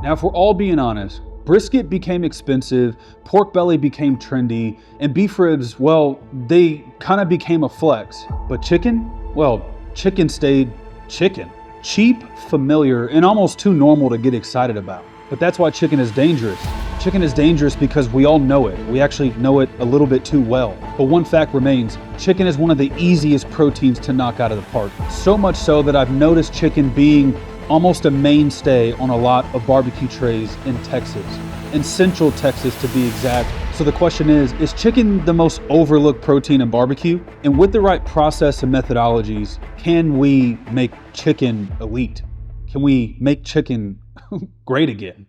Now, if we're all being honest, brisket became expensive, pork belly became trendy, and beef ribs, well, they kind of became a flex. But chicken? Well, chicken stayed chicken. Cheap, familiar, and almost too normal to get excited about. But that's why chicken is dangerous. Chicken is dangerous because we all know it. We actually know it a little bit too well. But one fact remains, chicken is one of the easiest proteins to knock out of the park. So much so that I've noticed chicken being almost a mainstay on a lot of barbecue trays in Texas, in Central Texas to be exact. So the question is chicken the most overlooked protein in barbecue? And with the right process and methodologies, can we make chicken elite? Can we make chicken great again?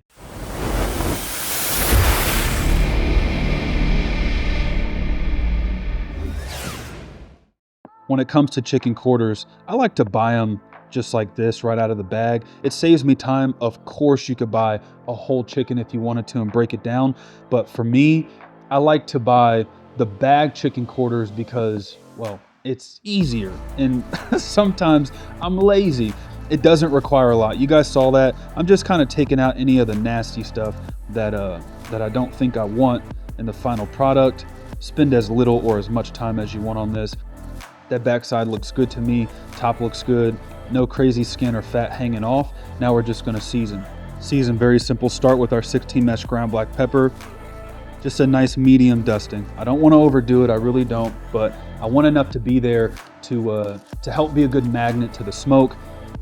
When it comes to chicken quarters, I like to buy them just like this right out of the bag. It saves me time. Of course, you could buy a whole chicken if you wanted to and break it down. But for me, I like to buy the bag chicken quarters because, well, it's easier. And sometimes I'm lazy. It doesn't require a lot. You guys saw that. I'm just kind of taking out any of the nasty stuff that I don't think I want in the final product. Spend as little or as much time as you want on this. That backside looks good to me. Top looks good. No crazy skin or fat hanging off. Now we're just gonna season. Season very simple. Start with our 16 mesh ground black pepper. Just a nice medium dusting. I don't want to overdo it, I really don't, but I want enough to be there to help be a good magnet to the smoke,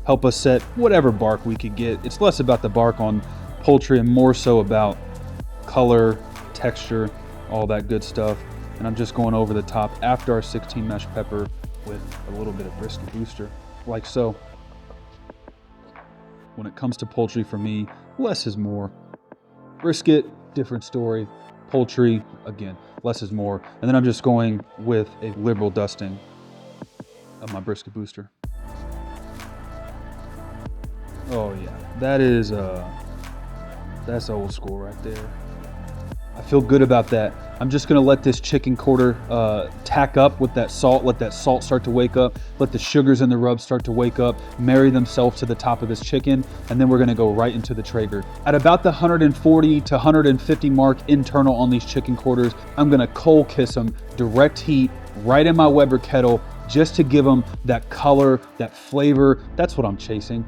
help us set whatever bark we could get. It's less about the bark on poultry and more so about color, texture, all that good stuff. And I'm just going over the top after our 16 mesh pepper with a little bit of brisket booster, like so. When it comes to poultry, for me, less is more. Brisket, different story. Poultry, again, less is more. And then I'm just going with a liberal dusting of my brisket booster. Oh yeah, that's old school right there. I feel good about that. I'm just gonna let this chicken quarter tack up with that salt, let that salt start to wake up, let the sugars and the rubs start to wake up, marry themselves to the top of this chicken, and then we're gonna go right into the Traeger. At about the 140 to 150 mark internal on these chicken quarters, I'm gonna coal kiss them, direct heat, right in my Weber kettle, just to give them that color, that flavor. That's what I'm chasing.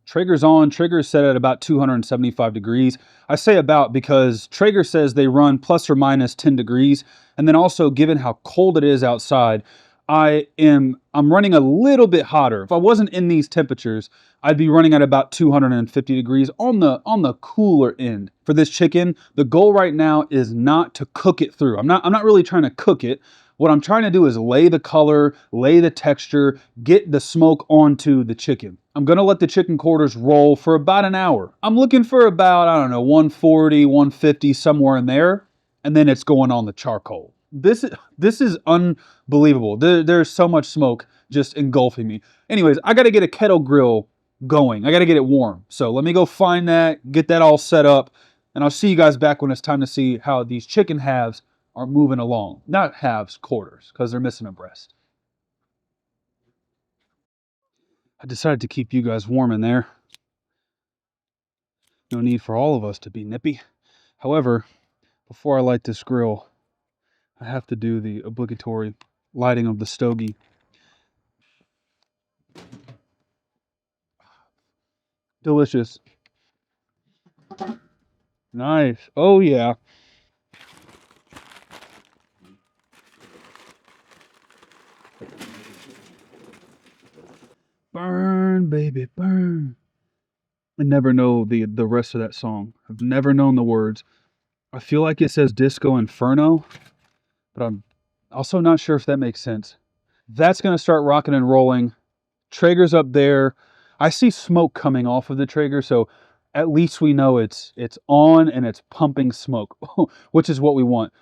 Traeger's on. Traeger is set at about 275 degrees. I say about because Traeger says they run plus or minus 10 degrees. And then also, given how cold it is outside, I'm running a little bit hotter. If I wasn't in these temperatures, I'd be running at about 250 degrees on the cooler end. For this chicken, the goal right now is not to cook it through. I'm not really trying to cook it. What I'm trying to do is lay the color, lay the texture, get the smoke onto the chicken. I'm gonna let the chicken quarters roll for about an hour. I'm looking for about, I don't know, 140, 150, somewhere in there. And then it's going on the charcoal. This is unbelievable. There's so much smoke just engulfing me. Anyways, I gotta get a kettle grill going. I gotta get it warm. So let me go find that, get that all set up, and I'll see you guys back when it's time to see how these chicken halves are moving along. Not halves, quarters, because they're missing a breast. I decided to keep you guys warm in there. No need for all of us to be nippy. However, before I light this grill, I have to do the obligatory lighting of the stogie. Delicious. Nice. Oh yeah. Burn, baby, burn. I never know the rest of that song. I've never known the words. I feel like it says Disco Inferno, but I'm also not sure if that makes sense. That's going to start rocking and rolling. Traeger's up there. I see smoke coming off of the Traeger, so at least we know it's on and it's pumping smoke, which is what we want.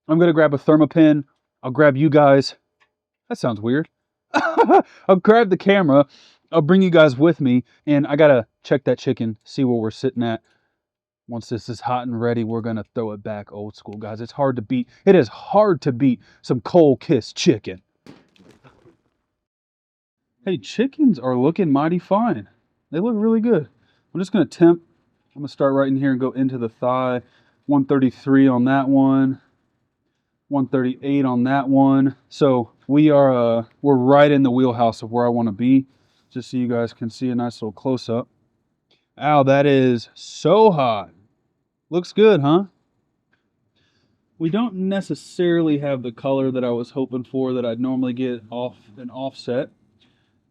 I'm going to grab a Thermopin. I'll grab you guys. That sounds weird. I'll grab the camera. I'll bring you guys with me, and I got to check that chicken, see where we're sitting at. Once this is hot and ready, we're going to throw it back old school, guys. It's hard to beat. It is hard to beat some cold kiss chicken. Hey, chickens are looking mighty fine. They look really good. I'm just gonna temp. I'm gonna start right in here and go into the thigh. 133 on that one. 138 on that one. So we're right in the wheelhouse of where I want to be. Just so you guys can see a nice little close up. Ow, that is so hot. Looks good, huh? We don't necessarily have the color that I was hoping for that I'd normally get off an offset,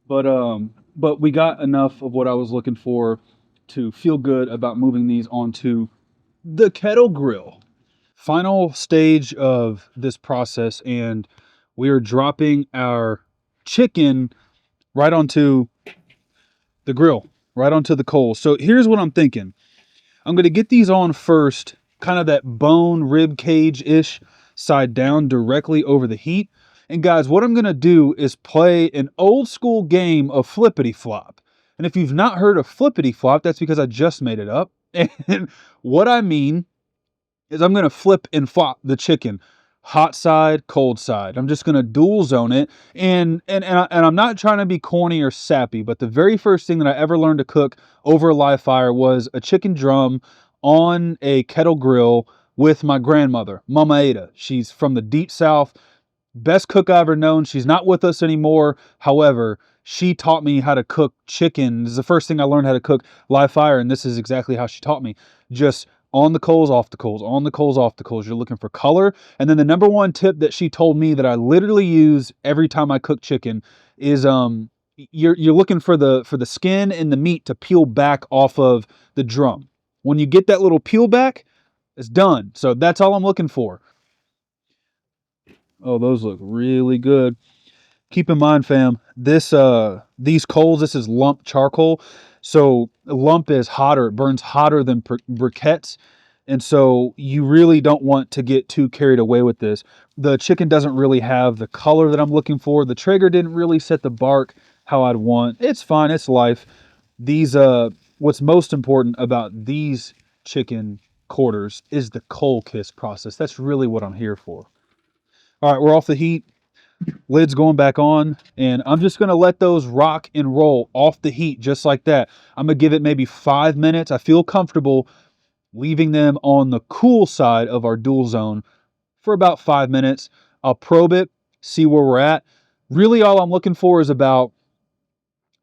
but we got enough of what I was looking for to feel good about moving these onto the kettle grill. Final stage of this process, and we are dropping our chicken right onto the grill, right onto the coals. So here's what I'm thinking. I'm going to get these on first, kind of that bone rib cage-ish side down directly over the heat. And guys, what I'm going to do is play an old school game of flippity flop. And if you've not heard of flippity flop, that's because I just made it up. And what I mean is I'm going to flip and flop the chicken. Hot side, cold side. I'm just going to dual zone it. And I'm not trying to be corny or sappy, but the very first thing that I ever learned to cook over a live fire was a chicken drum on a kettle grill with my grandmother, Mama Ada. She's from the deep south. Best cook I've ever known. She's not with us anymore. However, she taught me how to cook chicken. This is the first thing I learned how to cook live fire, and this is exactly how she taught me. Just on the coals, off the coals, on the coals, off the coals. You're looking for color. And then the number one tip that she told me that I literally use every time I cook chicken is you're looking for the skin and the meat to peel back off of the drum. When you get that little peel back, it's done. So that's all I'm looking for. Oh, those look really good. Keep in mind, fam, these coals, this is lump charcoal. So lump is hotter, it burns hotter than briquettes. And so you really don't want to get too carried away with this. The chicken doesn't really have the color that I'm looking for. The Traeger didn't really set the bark how I'd want. It's fine, it's life. These, what's most important about these chicken quarters is the coal kiss process. That's really what I'm here for. All right, we're off the heat. Lid's going back on, and I'm just going to let those rock and roll off the heat just like that. I'm going to give it maybe 5 minutes. I feel comfortable leaving them on the cool side of our dual zone for about 5 minutes. I'll probe it, see where we're at. Really all I'm looking for is about,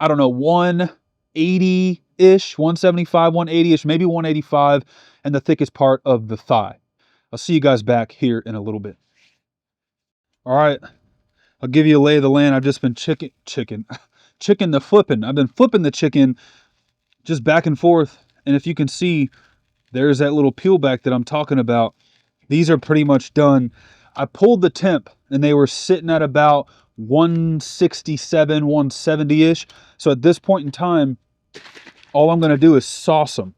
I don't know, 180-ish, 175, 180-ish, maybe 185, and the thickest part of the thigh. I'll see you guys back here in a little bit. All right. I'll give you a lay of the land. I've just been chicken the flipping. I've been flipping the chicken just back and forth. And if you can see, there's that little peel back that I'm talking about. These are pretty much done. I pulled the temp and they were sitting at about 167, 170-ish. So at this point in time, all I'm going to do is sauce them.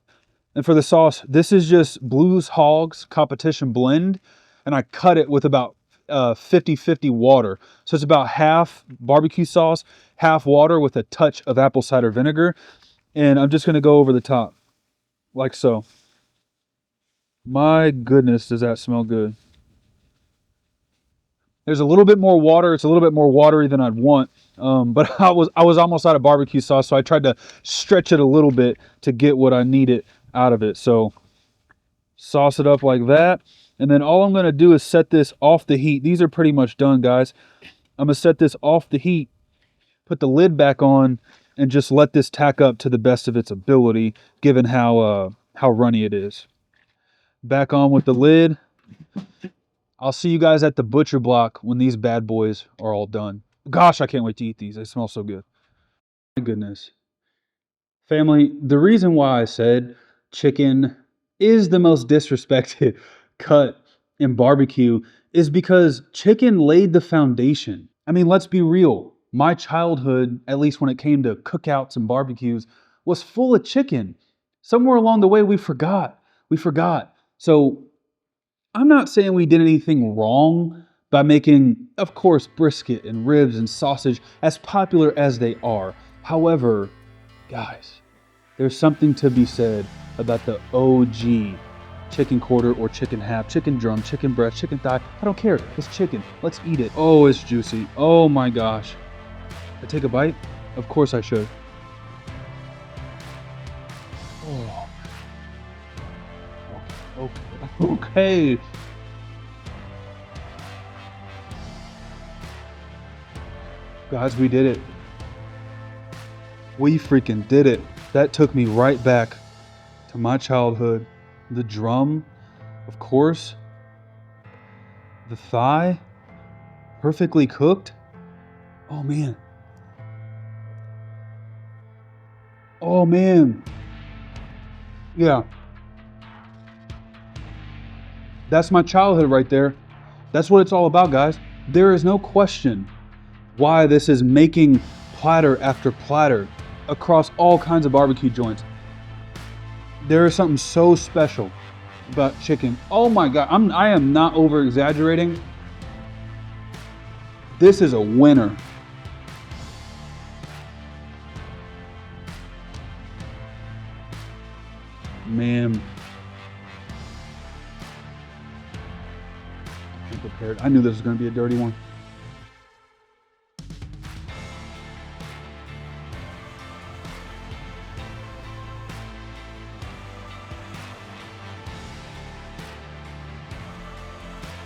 And for the sauce, this is just Blues Hogs Competition Blend. And I cut it with about 50-50 water. So it's about half barbecue sauce, half water with a touch of apple cider vinegar. And I'm just going to go over the top like so. My goodness, does that smell good. There's a little bit more water. It's a little bit more watery than I'd want. But I was almost out of barbecue sauce, so I tried to stretch it a little bit to get what I needed out of it. So sauce it up like that. And then all I'm going to do is set this off the heat. These are pretty much done, guys. I'm going to set this off the heat, put the lid back on, and just let this tack up to the best of its ability, given how runny it is. Back on with the lid. I'll see you guys at the butcher block when these bad boys are all done. Gosh, I can't wait to eat these. They smell so good. My goodness. Family, the reason why I said chicken is the most disrespected cut in barbecue is because chicken laid the foundation. I mean, let's be real. My childhood, at least when it came to cookouts and barbecues, was full of chicken. Somewhere along the way, we forgot. So I'm not saying we did anything wrong by making, of course, brisket and ribs and sausage as popular as they are. However, guys, there's something to be said about the OG chicken quarter or chicken half, chicken drum, chicken breast, chicken thigh. I don't care. It's chicken. Let's eat it. Oh, it's juicy. Oh my gosh. I take a bite? Of course I should. Okay. Guys, we did it. We freaking did it. That took me right back to my childhood. The drum, of course. The thigh, perfectly cooked. Oh man. Oh man. Yeah. That's my childhood right there. That's what it's all about, guys. There is no question why this is making platter after platter across all kinds of barbecue joints. There is something so special about chicken. Oh my God, I am not over exaggerating. This is a winner. Man. I'm prepared. I knew this was going to be a dirty one.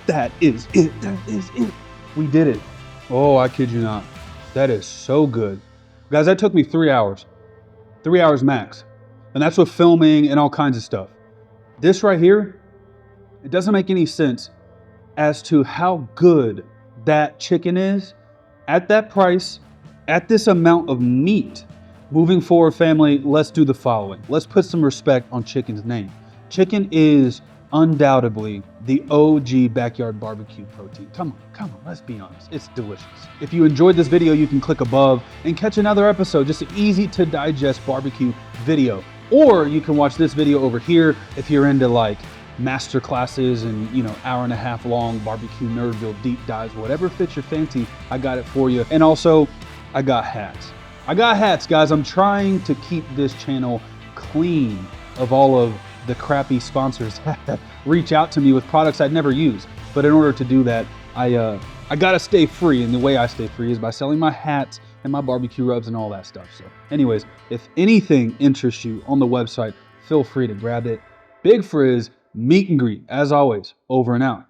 That is it. That is it. We did it. Oh, I kid you not. That is so good. Guys, that took me 3 hours. 3 hours max. And that's with filming and all kinds of stuff. This right here, it doesn't make any sense as to how good that chicken is at that price, at this amount of meat. Moving forward, family, let's do the following. Let's put some respect on chicken's name. Chicken is undoubtedly the OG backyard barbecue protein. Come on, let's be honest. It's delicious. If you enjoyed this video, you can click above and catch another episode, just an easy to digest barbecue video. Or you can watch this video over here if you're into like master classes and, you know, hour-and-a-half long barbecue Nerdville deep dives, whatever fits your fancy, I got it for you. And also, I got hats. I got hats, guys. I'm trying to keep this channel clean of all of the crappy sponsors that reach out to me with products I'd never use. But in order to do that, I gotta stay free, and the way I stay free is by selling my hats and my barbecue rubs and all that stuff. So anyways, if anything interests you on the website, feel free to grab it. Big Frizz, meet and greet, as always, over and out.